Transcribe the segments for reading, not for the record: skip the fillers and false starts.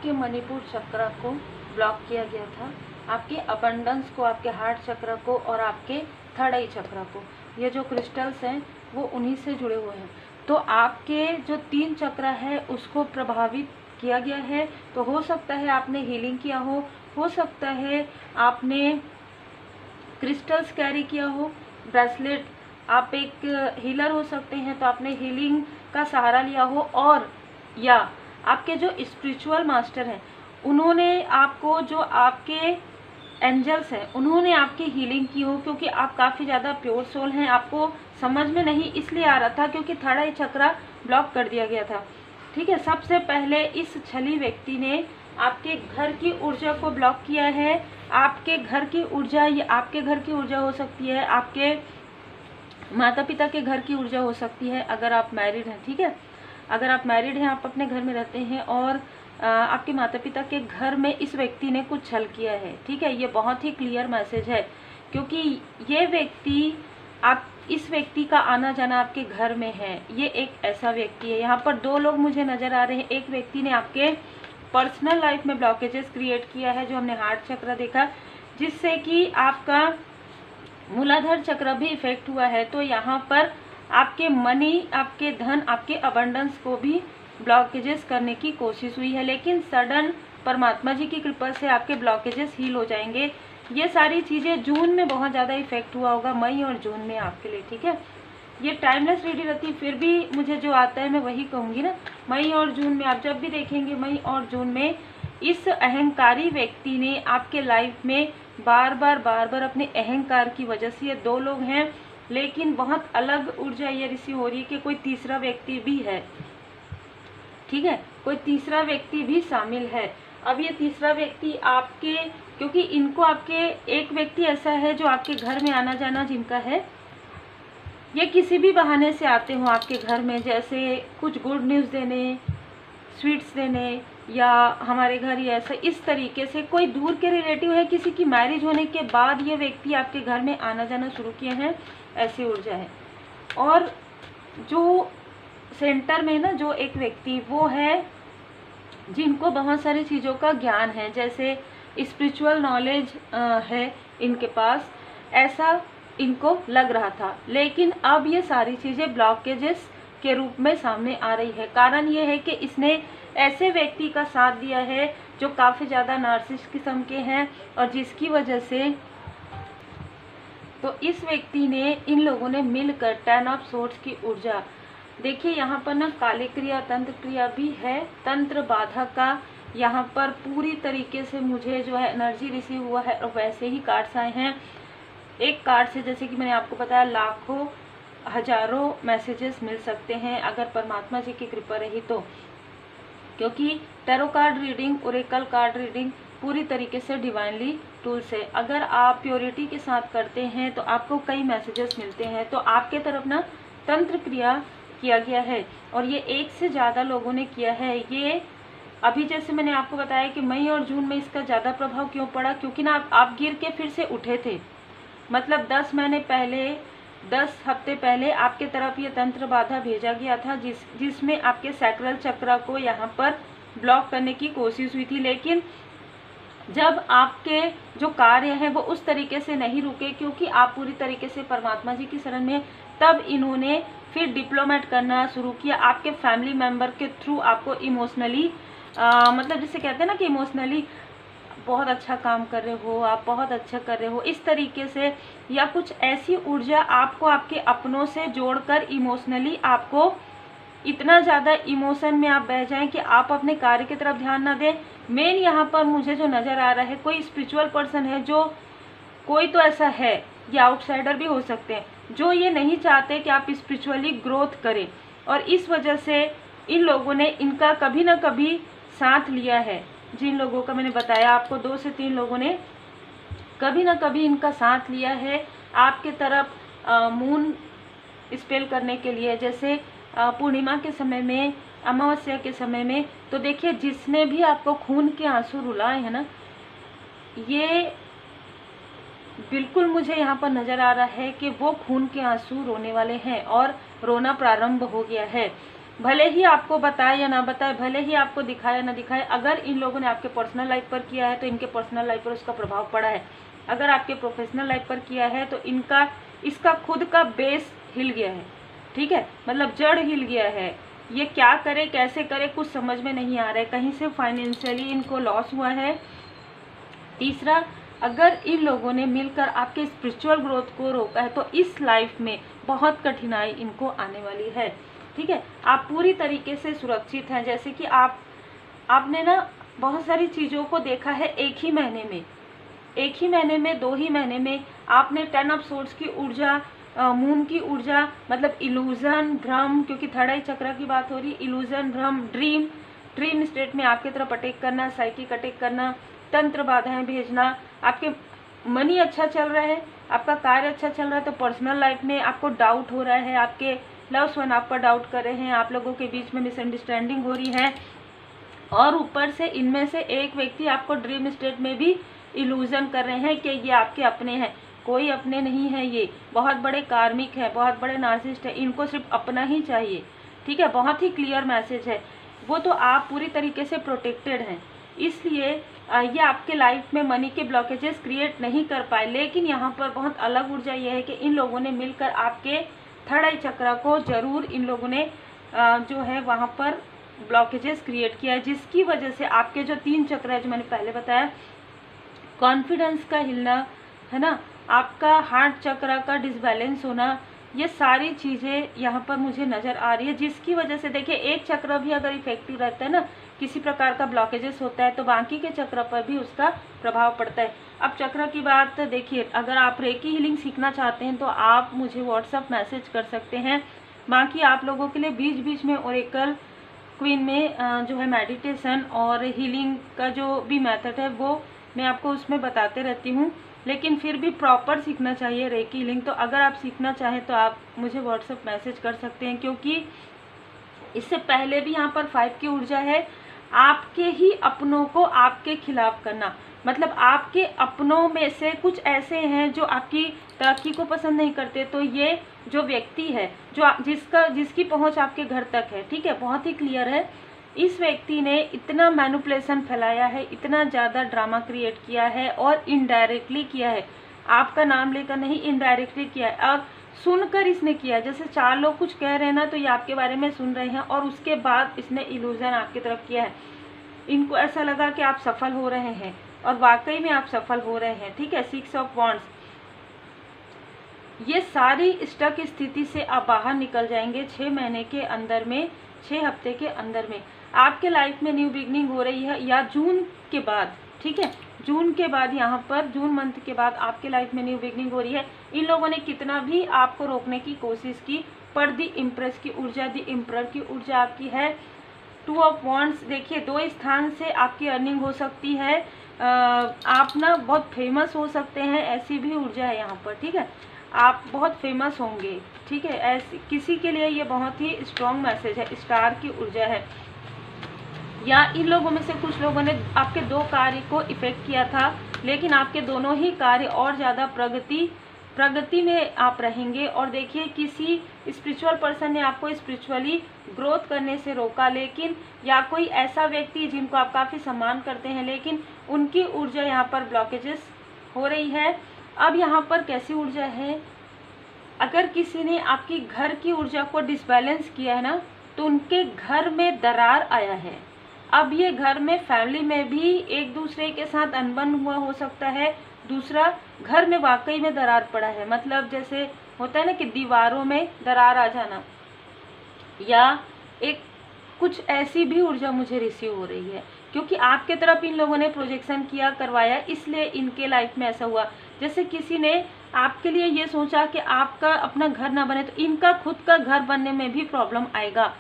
आपके मणिपुर चक्र को ब्लॉक किया गया था, आपके अबंडेंस को, आपके हार्ट चक्र को और आपके थर्ड आई चक्र को। ये जो क्रिस्टल्स हैं वो उन्हीं से जुड़े हुए हैं। तो आपके जो 3 चक्र है उसको प्रभावित किया गया है। तो हो सकता है आपने हीलिंग किया हो सकता है आपने क्रिस्टल्स कैरी किया हो, ब्रेसलेट, आप एक हीलर हो सकते हैं तो आपने हीलिंग का सहारा लिया हो, और या आपके जो स्पिरिचुअल मास्टर हैं उन्होंने आपको, जो आपके एंजल्स हैं उन्होंने आपकी हीलिंग की हो, क्योंकि आप काफ़ी ज़्यादा प्योर सोल हैं। आपको समझ में नहीं इसलिए आ रहा था क्योंकि थर्ड आई चक्र ब्लॉक कर दिया गया था। ठीक है, सबसे पहले इस छली व्यक्ति ने आपके घर की ऊर्जा को ब्लॉक किया है। आपके घर की ऊर्जा, ये आपके घर की ऊर्जा हो सकती है, आपके माता पिता के घर की ऊर्जा हो सकती है अगर आप मैरिड हैं। ठीक है, अगर आप मैरिड हैं, आप अपने घर में रहते हैं और आपके माता पिता के घर में इस व्यक्ति ने कुछ छल किया है। ठीक है, ये बहुत ही क्लियर मैसेज है, क्योंकि ये व्यक्ति, आप इस व्यक्ति का आना जाना आपके घर में है। ये एक ऐसा व्यक्ति है। यहाँ पर 2 लोग मुझे नज़र आ रहे हैं। एक व्यक्ति ने आपके पर्सनल लाइफ में ब्लॉकेजेस क्रिएट किया है, जो हमने हार्ट चक्र देखा, जिससे कि आपका मूलाधार चक्र भी इफेक्ट हुआ है। तो यहाँ पर आपके मनी, आपके धन, आपके अबंडेंस को भी ब्लॉकेजेस करने की कोशिश हुई है, लेकिन सडन परमात्मा जी की कृपा से आपके ब्लॉकेजेस हील हो जाएंगे। ये सारी चीज़ें जून में बहुत ज़्यादा इफेक्ट हुआ होगा, मई और जून में आपके लिए। ठीक है, ये टाइमलेस रीडिंग रहती है, फिर भी मुझे जो आता है मैं वही कहूँगी ना। मई और जून में आप जब भी देखेंगे, मई और जून में इस अहंकारी व्यक्ति ने आपके लाइफ में बार बार अपने अहंकार की वजह से, ये 2 लोग हैं लेकिन बहुत अलग ऊर्जा ये रिसीव हो रही है कि कोई तीसरा व्यक्ति भी है। ठीक है, कोई तीसरा व्यक्ति भी शामिल है। अब ये तीसरा व्यक्ति आपके, क्योंकि इनको आपके, एक व्यक्ति ऐसा है जो आपके घर में आना जाना जिनका है, ये किसी भी बहाने से आते हो आपके घर में, जैसे कुछ गुड न्यूज़ देने, स्वीट्स देने, या हमारे घर ही ऐसा, इस तरीके से कोई दूर के रिलेटिव है, किसी की मैरिज होने के बाद ये व्यक्ति आपके घर में आना जाना शुरू किए हैं, ऐसी ऊर्जा है। और जो सेंटर में ना जो एक व्यक्ति, वो है जिनको बहुत सारी चीज़ों का ज्ञान है, जैसे स्पिरिचुअल नॉलेज है इनके पास, ऐसा इनको लग रहा था। लेकिन अब ये सारी चीज़ें ब्लॉकेजेस के रूप में सामने आ रही है। कारण ये है कि इसने ऐसे व्यक्ति का साथ दिया है जो काफ़ी ज़्यादा नार्सिसिस्ट किस्म के हैं, और जिसकी वजह से, तो इस व्यक्ति ने, इन लोगों ने मिलकर 10 ऑफ सोर्ड्स की ऊर्जा, देखिए यहाँ पर ना काली क्रिया, तंत्र क्रिया भी है, तंत्र बाधा का यहाँ पर पूरी तरीके से मुझे जो है एनर्जी रिसीव हुआ है, और वैसे ही कार्ड्स आए हैं। एक कार्ड से, जैसे कि मैंने आपको बताया, लाखों हजारों मैसेजेस मिल सकते हैं अगर परमात्मा जी की कृपा रही तो, क्योंकि tarot card reading, Oracle card reading पूरी तरीके से डिवाइनली टूल्स है। अगर आप प्योरिटी के साथ करते हैं तो आपको कई मैसेजेस मिलते हैं। तो आपके तरफ ना तंत्र क्रिया किया गया है, और ये 1 से ज़्यादा लोगों ने किया है। ये अभी जैसे मैंने आपको बताया कि मई और जून में इसका ज़्यादा प्रभाव क्यों पड़ा, क्योंकि ना आप गिर के फिर से उठे थे। मतलब 10 महीने पहले, 10 हफ्ते पहले आपके तरफ ये तंत्र बाधा भेजा गया था, जिसमें आपके सैक्रल चक्र को यहाँ पर ब्लॉक करने की कोशिश हुई थी। लेकिन जब आपके जो कार्य हैं वो उस तरीके से नहीं रुके, क्योंकि आप पूरी तरीके से परमात्मा जी की शरण में, तब इन्होंने फिर डिप्लोमेट करना शुरू किया। आपके फैमिली मेंबर के थ्रू आपको इमोशनली, मतलब जिसे कहते हैं ना कि इमोशनली बहुत अच्छा काम कर रहे हो, आप बहुत अच्छा कर रहे हो, इस तरीके से, या कुछ ऐसी ऊर्जा आपको आपके अपनों से जोड़कर इमोशनली आपको इतना ज़्यादा इमोशन में आप बह जाएं कि आप अपने कार्य की तरफ ध्यान ना दें। मेन यहाँ पर मुझे जो नज़र आ रहा है, कोई स्पिरिचुअल पर्सन है, जो कोई तो ऐसा है, ये आउटसाइडर भी हो सकते हैं, जो ये नहीं चाहते कि आप स्पिरिचुअली ग्रोथ करें, और इस वजह से इन लोगों ने इनका कभी ना कभी साथ लिया है। जिन लोगों का मैंने बताया आपको, 2 से 3 लोगों ने कभी ना कभी इनका साथ लिया है आपके तरफ मून स्पेल करने के लिए, जैसे पूर्णिमा के समय में, अमावस्या के समय में। तो देखिए, जिसने भी आपको खून के आंसू रुलाए हैं ना, ये बिल्कुल मुझे यहाँ पर नज़र आ रहा है कि वो खून के आंसू रोने वाले हैं, और रोना प्रारंभ हो गया है। भले ही आपको बताए या ना बताए, भले ही आपको दिखाए या ना दिखाए, अगर इन लोगों ने आपके पर्सनल लाइफ पर किया है तो इनके पर्सनल लाइफ पर उसका प्रभाव पड़ा है। अगर आपके प्रोफेशनल लाइफ पर किया है तो इसका खुद का बेस हिल गया है, ठीक है, मतलब जड़ हिल गया है। ये क्या करे कैसे करे कुछ समझ में नहीं आ रहा है, कहीं से फाइनेंशियली इनको लॉस हुआ है। तीसरा, अगर इन लोगों ने मिलकर आपके स्पिरिचुअल ग्रोथ को रोका है तो इस लाइफ में बहुत कठिनाई इनको आने वाली है, ठीक है। आप पूरी तरीके से सुरक्षित हैं, जैसे कि आपने ना बहुत सारी चीज़ों को देखा है एक ही महीने में 2 ही महीने में आपने 10 ऑफ सोर्ड्स की ऊर्जा, मून की ऊर्जा, मतलब इल्यूजन, भ्रम, क्योंकि थर्ड आई चक्र की बात हो रही, इल्यूजन, भ्रम, ड्रीम स्टेट में आपकी तरफ अटैक करना, साइकिक अटैक करना, तंत्र बाधाएं भेजना, आपके मनी अच्छा चल रहा है, आपका कार्य अच्छा चल रहा है, तो पर्सनल लाइफ में आपको डाउट हो रहा है, आपके लव्स वन आप पर डाउट कर रहे हैं, आप लोगों के बीच में मिसअंडरस्टैंडिंग हो रही है, और ऊपर से इनमें से एक व्यक्ति आपको ड्रीम स्टेट में भी इल्यूजन कर रहे हैं कि ये आपके अपने हैं। कोई अपने नहीं है, ये बहुत बड़े कार्मिक है, बहुत बड़े नार्सिसिस्ट है, इनको सिर्फ अपना ही चाहिए, ठीक है। बहुत ही क्लियर मैसेज है वो, तो आप पूरी तरीके से प्रोटेक्टेड हैं, इसलिए ये आपके लाइफ में मनी के ब्लॉकेजेस क्रिएट नहीं कर पाए। लेकिन यहाँ पर बहुत अलग ऊर्जा ये है कि इन लोगों ने मिलकर आपके थर्ड आई चक्र को जरूर इन लोगों ने जो है वहाँ पर ब्लॉकेजेस क्रिएट किया है, जिसकी वजह से आपके जो 3 चक्र है जो मैंने पहले बताया, कॉन्फिडेंस का हिलना है ना, आपका हार्ट चक्र का डिसबैलेंस होना, ये सारी चीज़ें यहाँ पर मुझे नज़र आ रही है, जिसकी वजह से देखिए एक चक्र भी अगर इफेक्टिव रहता है ना, किसी प्रकार का ब्लॉकेजेस होता है तो बाकी के चक्र पर भी उसका प्रभाव पड़ता है। अब चक्र की बात देखिए, अगर आप रेकी हीलिंग सीखना चाहते हैं तो आप मुझे व्हाट्सअप मैसेज कर सकते हैं। बाकी आप लोगों के लिए बीच बीच में ओरेकल क्वीन में जो है मेडिटेशन और हीलिंग का जो भी मेथड है वो मैं आपको उसमें बताते रहती हूँ, लेकिन फिर भी प्रॉपर सीखना चाहिए रेकी हीलिंग। तो अगर आप सीखना चाहें तो आप मुझे व्हाट्सअप मैसेज कर सकते हैं, क्योंकि इससे पहले भी यहाँ पर 5 की ऊर्जा है, आपके ही अपनों को आपके खिलाफ करना, मतलब आपके अपनों में से कुछ ऐसे हैं जो आपकी तरक्की को पसंद नहीं करते, तो ये जो व्यक्ति है जो जिसकी पहुंच आपके घर तक है, ठीक है, बहुत ही क्लियर है, इस व्यक्ति ने इतना मैनिपुलेशन फैलाया है, इतना ज़्यादा ड्रामा क्रिएट किया है और इनडायरेक्टली किया है, आपका नाम लेकर नहीं, इनडायरेक्टली किया है और सुनकर इसने किया। जैसे 4 लोग कुछ कह रहे हैं ना, तो ये आपके बारे में सुन रहे हैं और उसके बाद इसने इल्यूजन आपकी तरफ किया है। इनको ऐसा लगा कि आप सफल हो रहे हैं और वाकई में आप सफल हो रहे हैं, ठीक है। 6 ऑफ वॉन्ड्स, ये सारी स्टक स्थिति से आप बाहर निकल जाएंगे 6 महीने के अंदर में, 6 हफ्ते के अंदर में। आपके लाइफ में न्यू बिगनिंग हो रही है, या जून के बाद, ठीक है, जून के बाद, यहाँ पर जून मंथ के बाद आपके लाइफ में न्यू बिगनिंग हो रही है। इन लोगों ने कितना भी आपको रोकने की कोशिश की, पर दी इम्प्रेस की ऊर्जा, दी इम्परर की ऊर्जा आपकी है। 2 ऑफ वॉन्ड्स, देखिए 2 स्थान से आपकी अर्निंग हो सकती है, आप ना बहुत फेमस हो सकते हैं, ऐसी भी ऊर्जा है यहाँ पर, ठीक है, आप बहुत फेमस होंगे, ठीक है। ऐसी किसी के लिए ये बहुत ही स्ट्रॉन्ग मैसेज है, स्टार की ऊर्जा है। या इन लोगों में से कुछ लोगों ने आपके 2 कार्य को इफेक्ट किया था, लेकिन आपके दोनों ही कार्य और ज़्यादा प्रगति में आप रहेंगे। और देखिए किसी स्पिरिचुअल पर्सन ने आपको स्पिरिचुअली ग्रोथ करने से रोका, लेकिन या कोई ऐसा व्यक्ति जिनको आप काफ़ी सम्मान करते हैं, लेकिन उनकी ऊर्जा यहाँ पर ब्लॉकेजेस हो रही है। अब यहाँ पर कैसी ऊर्जा है, अगर किसी ने आपकी घर की ऊर्जा को डिसबैलेंस किया है ना, तो उनके घर में दरार आया है। अब ये घर में फैमिली में भी एक दूसरे के साथ अनबन हुआ हो सकता है। दूसरा, घर में वाकई में दरार पड़ा है, मतलब जैसे होता है ना कि दीवारों में दरार आ जाना, या एक कुछ ऐसी भी ऊर्जा मुझे रिसीव हो रही है, क्योंकि आपके तरफ इन लोगों ने प्रोजेक्शन किया, करवाया, इसलिए इनके लाइफ में ऐसा हुआ। जैसे किसी ने आपके लिए ये सोचा कि आपका अपना घर ना बने, तो इनका खुद का घर बनने में भी प्रॉब्लम आएगा,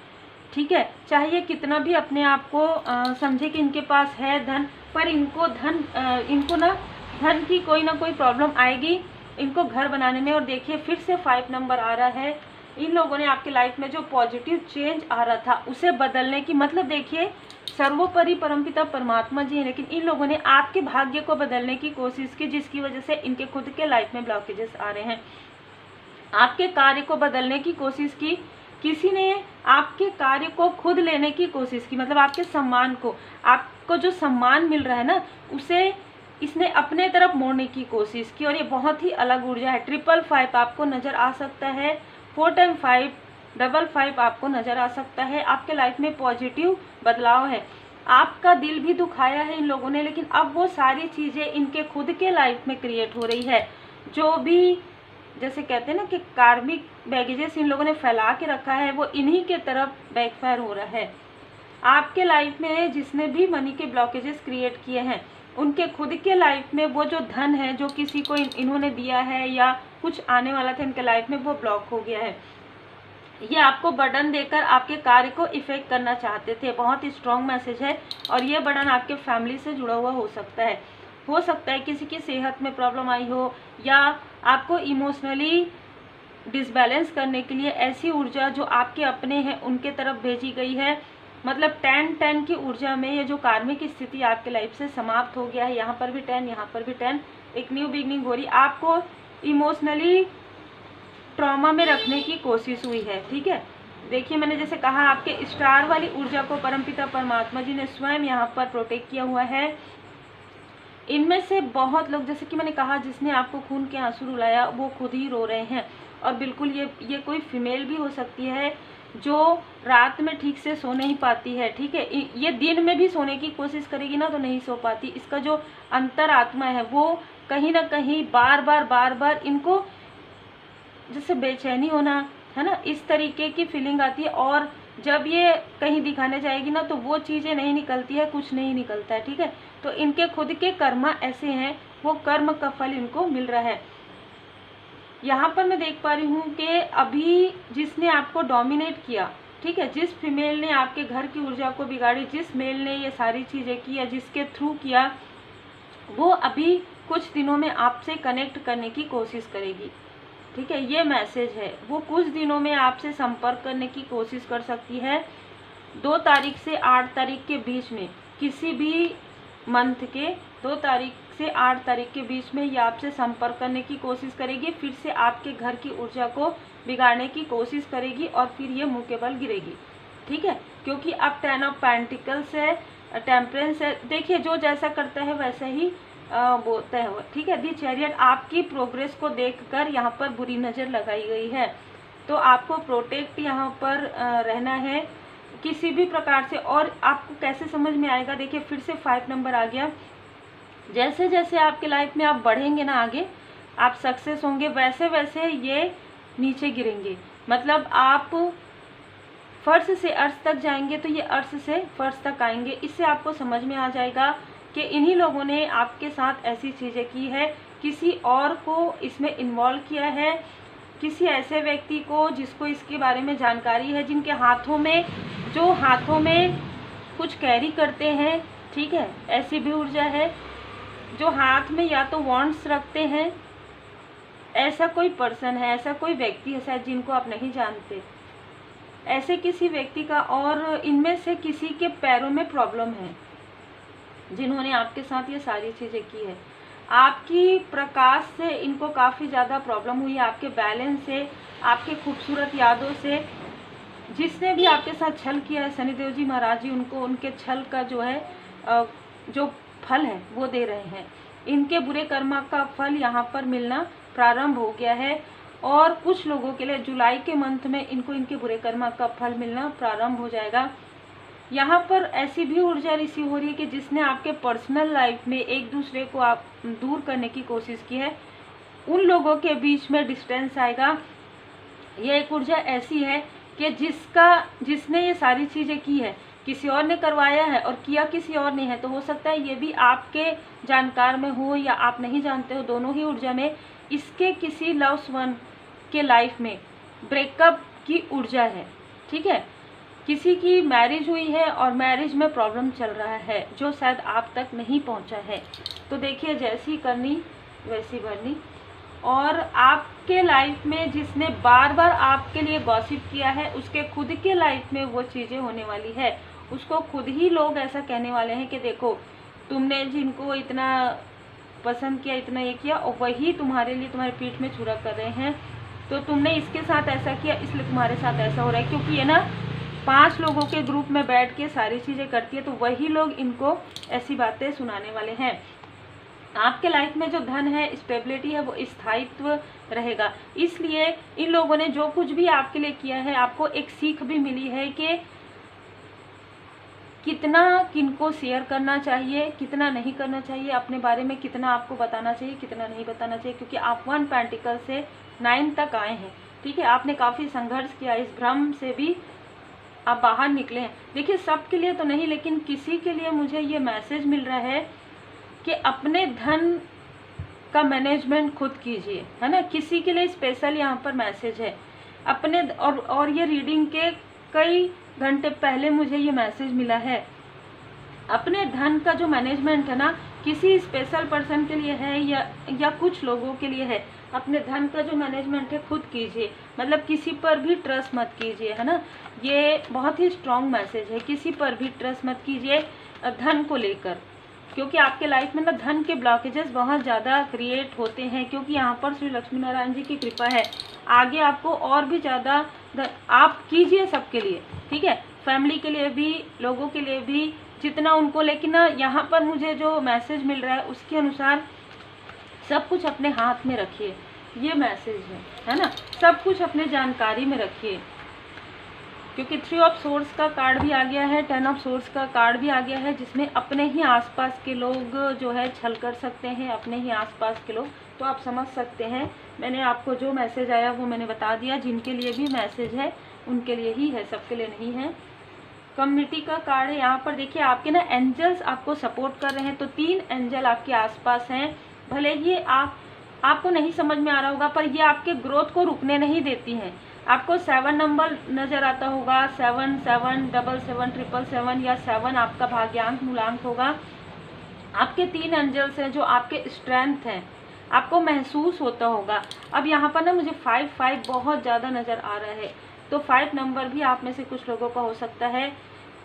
ठीक है। चाहे ये कितना भी अपने आप को समझे कि इनके पास है धन, पर इनको ना धन की कोई ना कोई प्रॉब्लम आएगी इनको घर बनाने में। और देखिए फिर से 5 नंबर आ रहा है, इन लोगों ने आपकी लाइफ में जो पॉजिटिव चेंज आ रहा था उसे बदलने की, मतलब देखिए सर्वोपरि परमपिता परमात्मा जी हैं, लेकिन इन लोगों ने आपके भाग्य को बदलने की कोशिश की, जिसकी वजह से इनके खुद के लाइफ में ब्लॉकेजेस आ रहे हैं। आपके कार्य को बदलने की कोशिश की, किसी ने आपके कार्य को खुद लेने की कोशिश की, मतलब आपके सम्मान को, आपको जो सम्मान मिल रहा है ना, उसे इसने अपने तरफ मोड़ने की कोशिश की। और ये बहुत ही अलग ऊर्जा है। 555 आपको नज़र आ सकता है, 4 टाइम 5 55 आपको नज़र आ सकता है। आपके लाइफ में पॉजिटिव बदलाव है। आपका दिल भी दुखाया है इन लोगों ने, लेकिन अब वो सारी चीज़ें इनके खुद के लाइफ में क्रिएट हो रही है। जो भी जैसे कहते हैं ना कि कार्मिक बैगेजेस इन लोगों ने फैला के रखा है, वो इन्हीं के तरफ बैकफायर हो रहा है। आपके लाइफ में जिसने भी मनी के ब्लॉकेजेस क्रिएट किए हैं, उनके खुद के लाइफ में वो जो धन है जो किसी को इन्होंने दिया है या कुछ आने वाला था इनके लाइफ में, वो ब्लॉक हो गया है। ये आपको बर्डन देकर आपके कार्य को इफेक्ट करना चाहते थे। बहुत ही स्ट्रॉन्ग मैसेज है। और ये बर्डन आपके फैमिली से जुड़ा हुआ हो सकता है किसी की सेहत में प्रॉब्लम आई हो, या आपको इमोशनली डिसबैलेंस करने के लिए ऐसी ऊर्जा जो आपके अपने हैं उनके तरफ भेजी गई है। मतलब 10-10 की ऊर्जा में ये जो कार्मिक स्थिति आपके लाइफ से समाप्त हो गया है। यहाँ पर भी 10, यहाँ पर भी 10, एक न्यू बिगनिंग हो रही। आपको इमोशनली ट्रॉमा में रखने की कोशिश हुई है, ठीक है। देखिए मैंने जैसे कहा, आपके स्टार वाली ऊर्जा को परमपिता परमात्मा जी ने स्वयं यहाँ पर प्रोटेक्ट किया हुआ है। इनमें से बहुत लोग, जैसे कि मैंने कहा, जिसने आपको खून के आंसू रुलाया वो खुद ही रो रहे हैं। और बिल्कुल ये कोई फीमेल भी हो सकती है जो रात में ठीक से सो नहीं पाती है, ठीक है। ये दिन में भी सोने की कोशिश करेगी ना तो नहीं सो पाती। इसका जो अंतर आत्मा है वो कहीं ना कहीं बार बार इनको जैसे बेचैनी होना है ना, इस तरीके की फीलिंग आती है। और जब ये कहीं दिखाने जाएगी ना तो वो चीज़ें नहीं निकलती है, कुछ नहीं निकलता है, ठीक है। तो इनके खुद के कर्म ऐसे हैं, वो कर्म का फल इनको मिल रहा है। यहाँ पर मैं देख पा रही हूँ कि अभी जिसने आपको डोमिनेट किया, ठीक है, जिस फीमेल ने आपके घर की ऊर्जा को बिगाड़ी, जिस मेल ने ये सारी चीज़ें की या जिसके थ्रू किया, वो अभी कुछ दिनों में आपसे कनेक्ट करने की कोशिश करेगी, ठीक है। ये मैसेज है। वो कुछ दिनों में आपसे संपर्क करने की कोशिश कर सकती है। 2 तारीख से 8 तारीख के बीच में, किसी भी मंथ के 2 तारीख से 8 तारीख के बीच में ये आपसे संपर्क करने की कोशिश करेगी। फिर से आपके घर की ऊर्जा को बिगाड़ने की कोशिश करेगी और फिर ये मुंह के बल गिरेगी, ठीक है। क्योंकि अब 10 ऑफ पेंटिकल्स है, टेम्परेंस है। देखिए जो जैसा करता है वैसा ही बोलता है, ठीक है। दी चैरियट, आपकी प्रोग्रेस को देखकर यहाँ पर बुरी नज़र लगाई गई है, तो आपको प्रोटेक्ट यहाँ पर रहना है किसी भी प्रकार से। और आपको कैसे समझ में आएगा, देखिए फिर से 5 नंबर आ गया। जैसे जैसे आपके लाइफ में आप बढ़ेंगे ना आगे, आप सक्सेस होंगे, वैसे वैसे ये नीचे गिरेंगे। मतलब आप फर्श से अर्श तक जाएंगे तो ये अर्श से फर्श तक आएंगे। इससे आपको समझ में आ जाएगा कि इन्हीं लोगों ने आपके साथ ऐसी चीज़ें की है, किसी और को इसमें इन्वॉल्व किया है, किसी ऐसे व्यक्ति को जिसको इसके बारे में जानकारी है, जिनके हाथों में कुछ कैरी करते हैं, ठीक है। ऐसी भी ऊर्जा है जो हाथ में या तो वॉन्ड्स रखते हैं। ऐसा कोई पर्सन है, ऐसा कोई व्यक्ति है शायद जिनको आप नहीं जानते, ऐसे किसी व्यक्ति का। और इनमें से किसी के पैरों में प्रॉब्लम है, जिन्होंने आपके साथ ये सारी चीज़ें की है। आपकी प्रकाश से इनको काफ़ी ज़्यादा प्रॉब्लम हुई है, आपके बैलेंस से, आपके खूबसूरत यादों से। जिसने भी आपके साथ छल किया है, शनिदेव जी महाराज जी उनको उनके छल का जो है जो फल है वो दे रहे हैं। इनके बुरे कर्मा का फल यहाँ पर मिलना प्रारंभ हो गया है। और कुछ लोगों के लिए जुलाई के मंथ में इनको इनके बुरे कर्मा का फल मिलना प्रारंभ हो जाएगा। यहाँ पर ऐसी भी ऊर्जा रिसीव हो रही है कि जिसने आपके पर्सनल लाइफ में एक दूसरे को आप दूर करने की कोशिश की है, उन लोगों के बीच में डिस्टेंस आएगा। यह एक ऊर्जा ऐसी है कि जिसने ये सारी चीज़ें की है किसी और ने करवाया है और किया किसी और ने है, तो हो सकता है ये भी आपके जानकार में हो या आप नहीं जानते हो, दोनों ही ऊर्जा में। इसके किसी लव्स वन के लाइफ में ब्रेकअप की ऊर्जा है, ठीक है। किसी की मैरिज हुई है और मैरिज में प्रॉब्लम चल रहा है जो शायद आप तक नहीं पहुंचा है। तो देखिए जैसी करनी वैसी भरनी। और आपके लाइफ में जिसने बार बार आपके लिए गॉसिप किया है, उसके खुद के लाइफ में वो चीज़ें होने वाली है। उसको खुद ही लोग ऐसा कहने वाले हैं कि देखो तुमने जिनको इतना पसंद किया, इतना ये किया, और वही तुम्हारे लिए तुम्हारे पीठ में छुरा कर रहे हैं। तो तुमने इसके साथ ऐसा किया इसलिए तुम्हारे साथ ऐसा हो रहा है, क्योंकि ये ना 5 लोगों के ग्रुप में बैठ के सारी चीज़ें करती है, तो वही लोग इनको ऐसी बातें सुनाने वाले हैं। आपके लाइफ में जो धन है, स्टेबिलिटी है, वो स्थायित्व रहेगा। इसलिए इन लोगों ने जो कुछ भी आपके लिए किया है, आपको एक सीख भी मिली है कि कितना किनको शेयर करना चाहिए, कितना नहीं करना चाहिए, अपने बारे में कितना आपको बताना चाहिए, कितना नहीं बताना चाहिए, क्योंकि आप 1 पेंटिकल से 9 तक आए हैं। ठीक है, आपने काफ़ी संघर्ष किया, इस भ्रम से भी आप बाहर निकले हैं। देखिए, सबके लिए तो नहीं, लेकिन किसी के लिए मुझे ये मैसेज मिल रहा है कि अपने धन का मैनेजमेंट खुद कीजिए, है ना। किसी के लिए स्पेशल यहाँ पर मैसेज है अपने, और ये रीडिंग के कई घंटे पहले मुझे ये मैसेज मिला है। अपने धन का जो मैनेजमेंट है ना, किसी स्पेशल पर्सन के लिए है या कुछ लोगों के लिए है। अपने धन का जो मैनेजमेंट है खुद कीजिए, मतलब किसी पर भी ट्रस्ट मत कीजिए, है ना। ये बहुत ही स्ट्रॉन्ग मैसेज है, किसी पर भी ट्रस्ट मत कीजिए धन को लेकर, क्योंकि आपके लाइफ में ना धन के ब्लॉकेजेस बहुत ज़्यादा क्रिएट होते हैं, क्योंकि यहाँ पर श्री लक्ष्मी नारायण जी की कृपा है। आगे आपको और भी ज़्यादा आप कीजिए सबके लिए, ठीक है, फैमिली के लिए भी, लोगों के लिए भी, जितना उनको। लेकिन ना यहाँ पर मुझे जो मैसेज मिल रहा है उसके अनुसार सब कुछ अपने हाथ में रखिए, ये मैसेज है ना। सब कुछ अपने जानकारी में रखिए, क्योंकि 3 ऑफ सोर्स का कार्ड भी आ गया है, 10 ऑफ सोर्स का कार्ड भी आ गया है, जिसमें अपने ही आसपास के लोग जो है छल कर सकते हैं, अपने ही आसपास के लोग। तो आप समझ सकते हैं, मैंने आपको जो मैसेज आया वो मैंने बता दिया। जिनके लिए भी मैसेज है उनके लिए ही है, सबके लिए नहीं है। कम्युनिटी का कार्ड है यहाँ पर। देखिए, आपके ना एंजल्स आपको सपोर्ट कर रहे हैं, तो 3 एंजल आपके आसपास हैं। भले ही आपको नहीं समझ में आ रहा होगा, पर ये आपके ग्रोथ को रुकने नहीं देती हैं। आपको 7 नंबर नज़र आता होगा, 7 7 7 7 7 7 या 7 आपका भाग्यांक मूलांक होगा। आपके 3 एंजल्स हैं जो आपके स्ट्रेंथ हैं, आपको महसूस होता होगा। अब यहाँ पर ना मुझे 5 5 बहुत ज़्यादा नज़र आ रहा है, तो 5 नंबर भी आप में से कुछ लोगों का हो सकता है।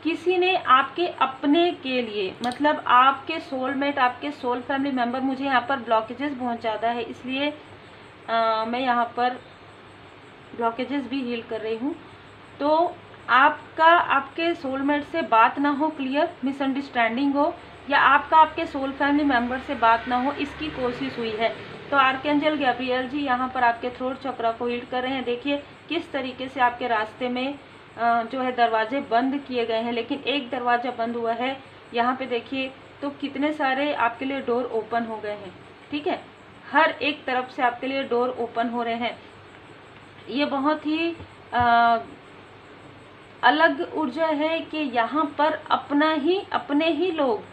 किसी ने आपके अपने के लिए, मतलब आपके सोलमेट, आपके सोल फैमिली मेम्बर, मुझे यहाँ पर ब्लॉकेजेस बहुत ज़्यादा है, इसलिए मैं यहाँ पर ब्लॉकेजेस भी हील कर रही हूँ। तो आपके सोलमेट से बात ना हो क्लियर, मिसअंडरस्टैंडिंग हो, या आपका आपके सोल फैमिली मेम्बर से बात ना हो, इसकी कोशिश हुई है। तो आर्कएंजल गैब्रियल जी यहाँ पर आपके थ्रोट चक्र को हील कर रहे हैं। देखिए किस तरीके से आपके रास्ते में जो है दरवाजे बंद किए गए हैं, लेकिन एक दरवाज़ा बंद हुआ है। यहाँ पे देखिए तो कितने सारे आपके लिए डोर ओपन हो गए हैं, ठीक है, हर एक तरफ से आपके लिए डोर ओपन हो रहे हैं। ये बहुत ही अलग ऊर्जा है कि यहाँ पर अपने ही लोग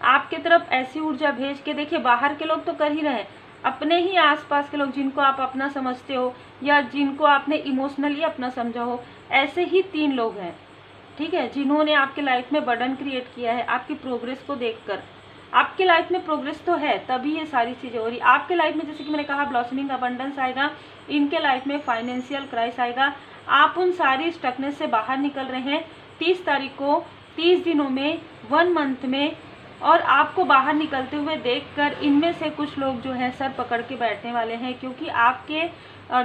आपके तरफ ऐसी ऊर्जा भेज के, देखिए बाहर के लोग तो कर ही रहे हैं, अपने ही आसपास के लोग जिनको आप अपना समझते हो या जिनको आपने इमोशनली अपना समझा हो, ऐसे ही 3 लोग हैं, ठीक है, जिन्होंने आपके लाइफ में बर्डन क्रिएट किया है आपकी प्रोग्रेस को देखकर। आपके लाइफ में प्रोग्रेस तो है, तभी ये सारी चीज़ें हो रही। आपके लाइफ में जैसे कि मैंने कहा ब्लॉसमिंग अबंडेंस आएगा, इनके लाइफ में फाइनेंशियल क्राइसिस आएगा। आप उन सारी स्टकनेस से बाहर निकल रहे हैं 30 तारीख को, 30 दिनों में, 1 मंथ में, और आपको बाहर निकलते हुए देखकर इनमें से कुछ लोग जो है सर पकड़ के बैठने वाले हैं, क्योंकि आपके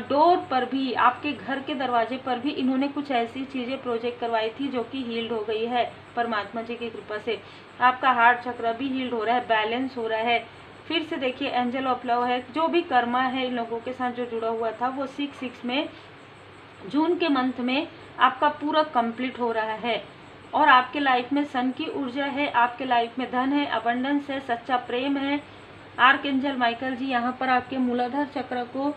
डोर पर भी, आपके घर के दरवाजे पर भी इन्होंने कुछ ऐसी चीज़ें प्रोजेक्ट करवाई थी जो कि हील्ड हो गई है परमात्मा जी की कृपा से। आपका हार्ट चक्र भी हील्ड हो रहा है, बैलेंस हो रहा है। फिर से देखिए एंजल ऑफ लव है, जो भी कर्मा है इन लोगों के साथ जो जुड़ा हुआ था वो 6/6 में, जून के मंथ में आपका पूरा कंप्लीट हो रहा है। और आपके लाइफ में सन की ऊर्जा है, आपके लाइफ में धन है, अबंडेंस है, सच्चा प्रेम है। आर्कएंजल माइकल जी यहाँ पर आपके मूलाधार चक्र को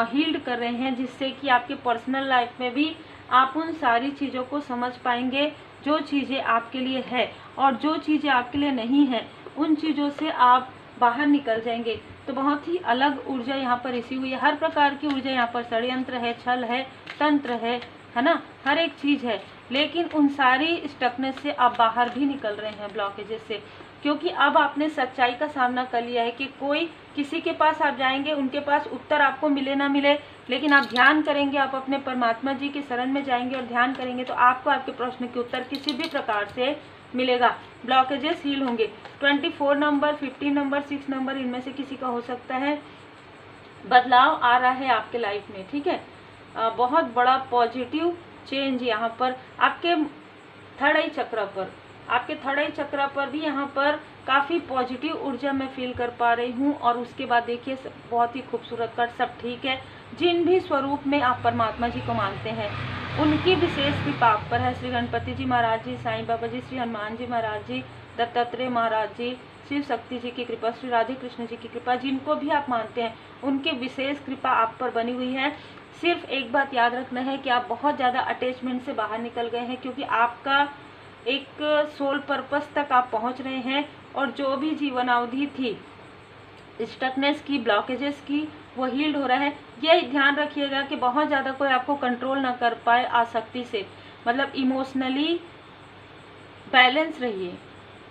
हील्ड कर रहे हैं, जिससे कि आपके पर्सनल लाइफ में भी आप उन सारी चीज़ों को समझ पाएंगे जो चीज़ें आपके लिए है, और जो चीज़ें आपके लिए नहीं है उन चीज़ों से आप बाहर निकल जाएंगे। तो बहुत ही अलग ऊर्जा यहाँ पर इसी हुई है, हर प्रकार की ऊर्जा यहाँ पर, षड्यंत्र है, छल है, तंत्र है ना, हर एक चीज़ है। लेकिन उन सारी स्टकनेस से आप बाहर भी निकल रहे हैं, ब्लॉकेजेस से, क्योंकि अब आपने सच्चाई का सामना कर लिया है कि कोई किसी के पास आप जाएंगे, उनके पास उत्तर आपको मिले ना मिले, लेकिन आप ध्यान करेंगे, आप अपने परमात्मा जी के शरण में जाएंगे और ध्यान करेंगे तो आपको आपके प्रश्न के उत्तर किसी भी प्रकार से मिलेगा। ब्लॉकेजेस हील होंगे। 24 नंबर, 15 नंबर, 6 नंबर, इनमें से किसी का हो सकता है। बदलाव आ रहा है आपके लाइफ में, ठीक है। बहुत बड़ा पॉजिटिव चेंज यहाँ पर आपके थर्ड आई चक्र पर, आपके थर्ड आई चक्र पर भी यहाँ पर काफ़ी पॉजिटिव ऊर्जा मैं फील कर पा रही हूँ। और उसके बाद देखिए बहुत ही खूबसूरत कर सब ठीक है। जिन भी स्वरूप में आप परमात्मा जी को मानते हैं उनकी विशेष कृपा आप पर है। श्री गणपति जी महाराज जी, साईं बाबा जी, श्री हनुमान जी महाराज जी, दत्तात्रेय महाराज जी, शिव शक्ति जी की कृपा, श्री राधे कृष्ण जी की कृपा, जिनको भी आप मानते हैं उनकी विशेष कृपा आप पर बनी हुई है। सिर्फ एक बात याद रखना है कि आप बहुत ज़्यादा अटैचमेंट से बाहर निकल गए हैं, क्योंकि आपका एक सोल पर्पस तक आप पहुंच रहे हैं। और जो भी जीवन अवधि थी स्टकनेस की, ब्लॉकेजेस की, वो हील्ड हो रहा है। ये ध्यान रखिएगा कि बहुत ज़्यादा कोई आपको कंट्रोल ना कर पाए आसक्ति से, मतलब इमोशनली बैलेंस रहिए।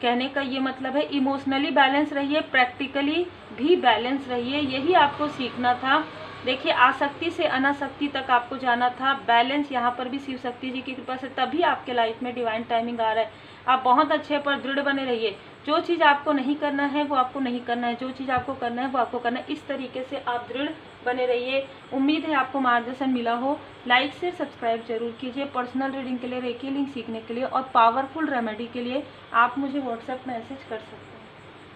कहने का ये मतलब है इमोशनली बैलेंस रहिए, प्रैक्टिकली भी बैलेंस रहिए। यही आपको सीखना था। देखिए आसक्ति से अनासक्ति तक आपको जाना था। बैलेंस यहाँ पर भी शिव शक्ति जी की कृपा से तभी आपके लाइफ में डिवाइन टाइमिंग आ रहा है। आप बहुत अच्छे पर दृढ़ बने रहिए। जो चीज़ आपको नहीं करना है वो आपको नहीं करना है, जो चीज़ आपको करना है वो आपको करना है। इस तरीके से आप दृढ़ बने रहिए। उम्मीद है आपको मार्गदर्शन मिला हो। लाइक शेयर सब्सक्राइब जरूर कीजिए। पर्सनल रीडिंग के लिए, रेकी लिंक सीखने के लिए और पावरफुल रेमेडी के लिए आप मुझे व्हाट्सएप मैसेज कर सकते हैं।